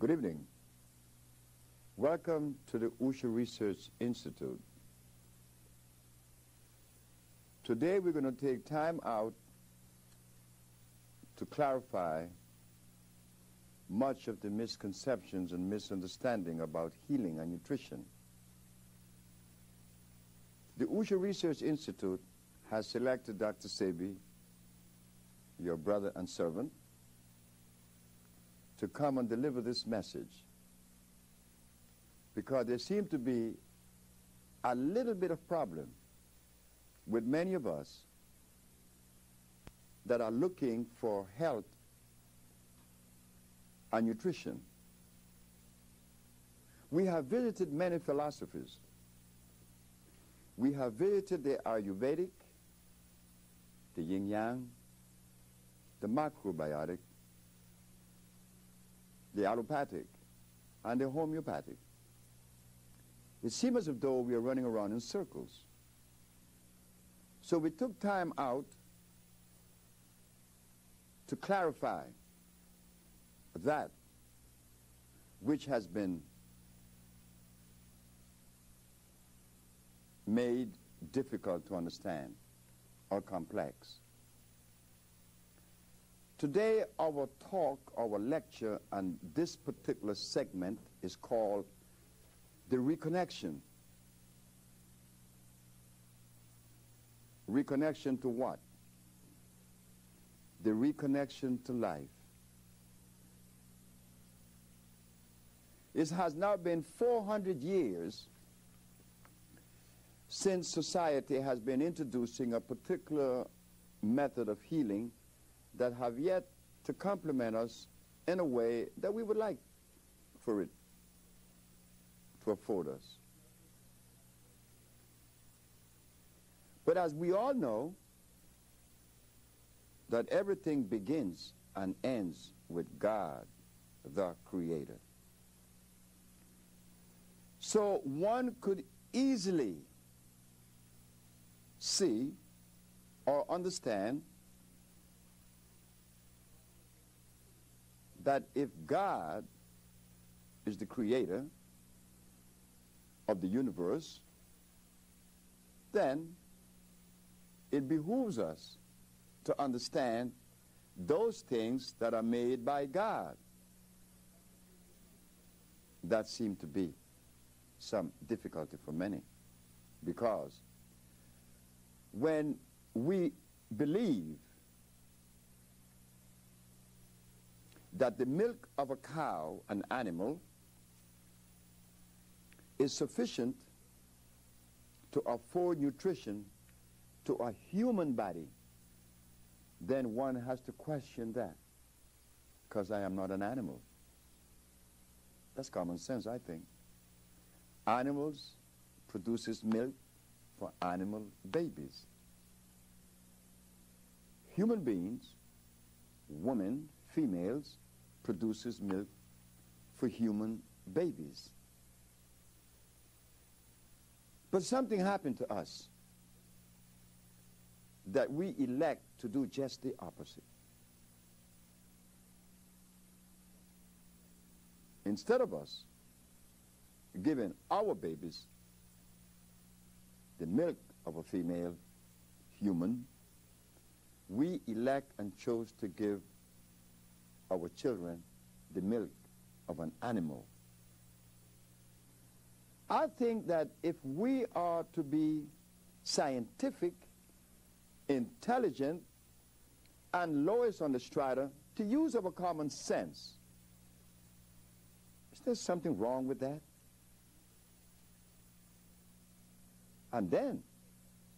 Good evening. Welcome to the Usha Research Institute. Today we're going to take time out to clarify much of the misconceptions and misunderstanding about healing and nutrition. The Usha Research Institute has selected Dr. Sebi, your brother and servant, to come and deliver this message, because there seems to be a little bit of problem with many of us that are looking for health and nutrition. We have visited many philosophies. We have visited the Ayurvedic, the yin-yang, the macrobiotic, the allopathic, and the homeopathic. It seems as though we are running around in circles. So we took time out to clarify that which has been made difficult to understand or complex. Today, our talk, our lecture, and this particular segment is called The Reconnection. Reconnection to what? The reconnection to life. It has now been 400 years since society has been introducing a particular method of healing that have yet to complement us in a way that we would like for it to afford us. But as we all know, that everything begins and ends with God, the Creator. So one could easily see or understand that if God is the creator of the universe, then it behooves us to understand those things that are made by God. That seemed to be some difficulty for many, because when we believe that the milk of a cow, an animal, is sufficient to afford nutrition to a human body, then one has to question that, because I am not an animal. That's common sense, I think. Animals produces milk for animal babies. Human beings, women, females, produces milk for human babies. But something happened to us that we elect to do just the opposite. Instead of us giving our babies the milk of a female human, we elect and chose to give our children the milk of an animal. I think that if we are to be scientific, intelligent, and lowest on the strata, to use our common sense, is there something wrong with that? And then,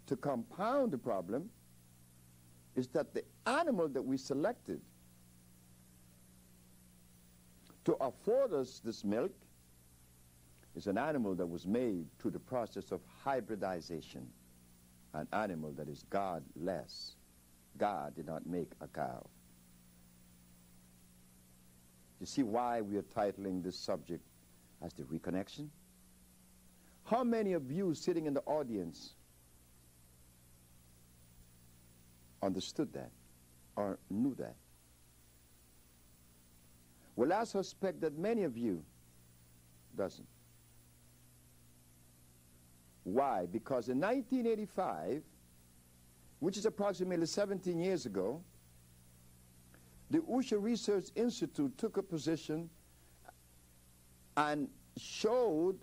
to compound the problem, is that the animal that we selected to afford us this milk is an animal that was made through the process of hybridization, an animal that is godless. God did not make a cow. You see why we are titling this subject as The Reconnection? How many of you sitting in the audience understood that or knew that? Well, I suspect that many of you doesn't. Why? Because in 1985, which is approximately 17 years ago, the USHA Research Institute took a position and showed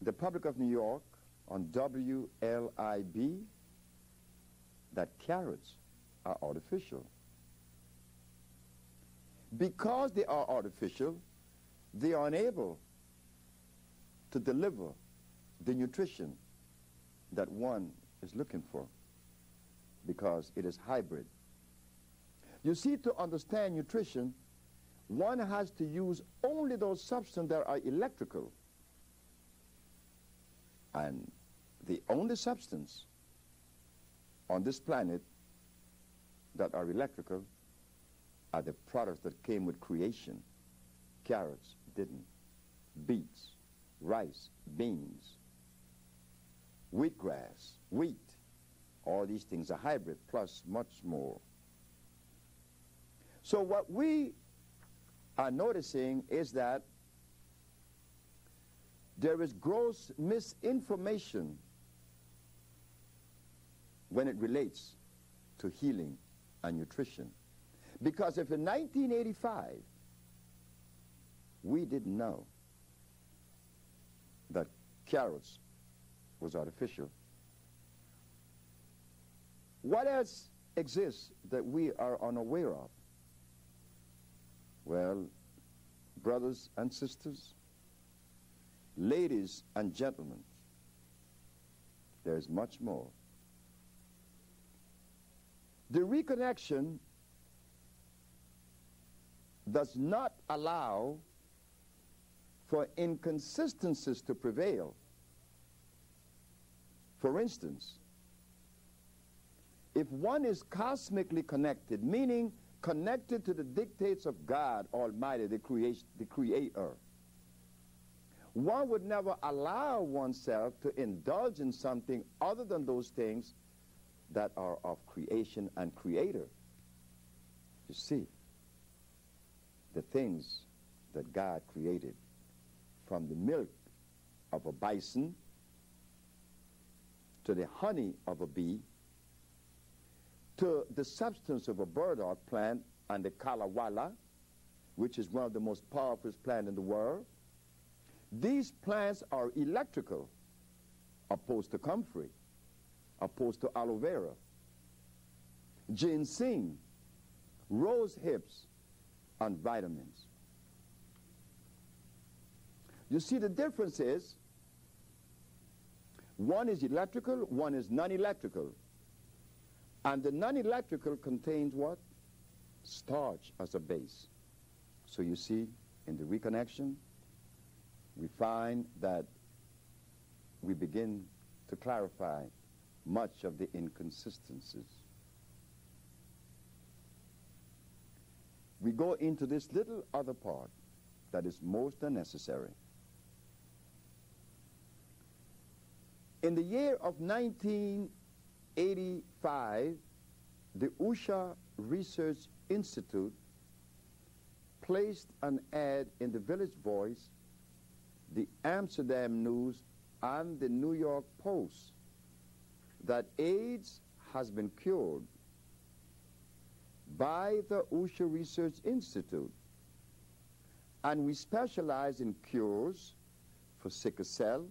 the public of New York on WLIB that carrots are artificial. Because they are artificial, they are unable to deliver the nutrition that one is looking for, because it is hybrid. You see, to understand nutrition, one has to use only those substances that are electrical. And the only substance on this planet that are electrical are the products that came with creation. Carrots didn't. Beets, rice, beans, wheatgrass, wheat. All these things are hybrid, plus much more. So what we are noticing is that there is gross misinformation when it relates to healing and nutrition. Because if in 1985 we didn't know that carrots was artificial, what else exists that we are unaware of? Well, brothers and sisters, ladies and gentlemen, there's much more. The reconnection does not allow for inconsistencies to prevail. For instance, if one is cosmically connected, meaning connected to the dictates of God Almighty, the Creator, one would never allow oneself to indulge in something other than those things that are of creation and Creator. You see, the things that God created, from the milk of a bison to the honey of a bee to the substance of a burdock plant and the kalawala, which is one of the most powerful plants in the world. These plants are electrical, opposed to comfrey, opposed to aloe vera, ginseng, rose hips, and vitamins. You see, the difference is one is electrical, one is non-electrical. And the non-electrical contains what? Starch as a base. So you see, in the reconnection, we find that we begin to clarify much of the inconsistencies. We go into this little other part that is most unnecessary. In the year of 1985, the USHA Research Institute placed an ad in the Village Voice, the Amsterdam News, and the New York Post that AIDS has been cured by the USHA Research Institute. And we specialize in cures for sickle cell,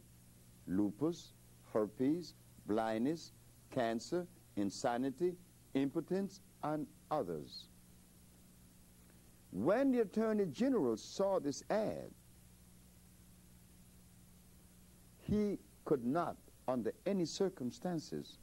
lupus, herpes, blindness, cancer, insanity, impotence, and others. When the Attorney General saw this ad, he could not, under any circumstances,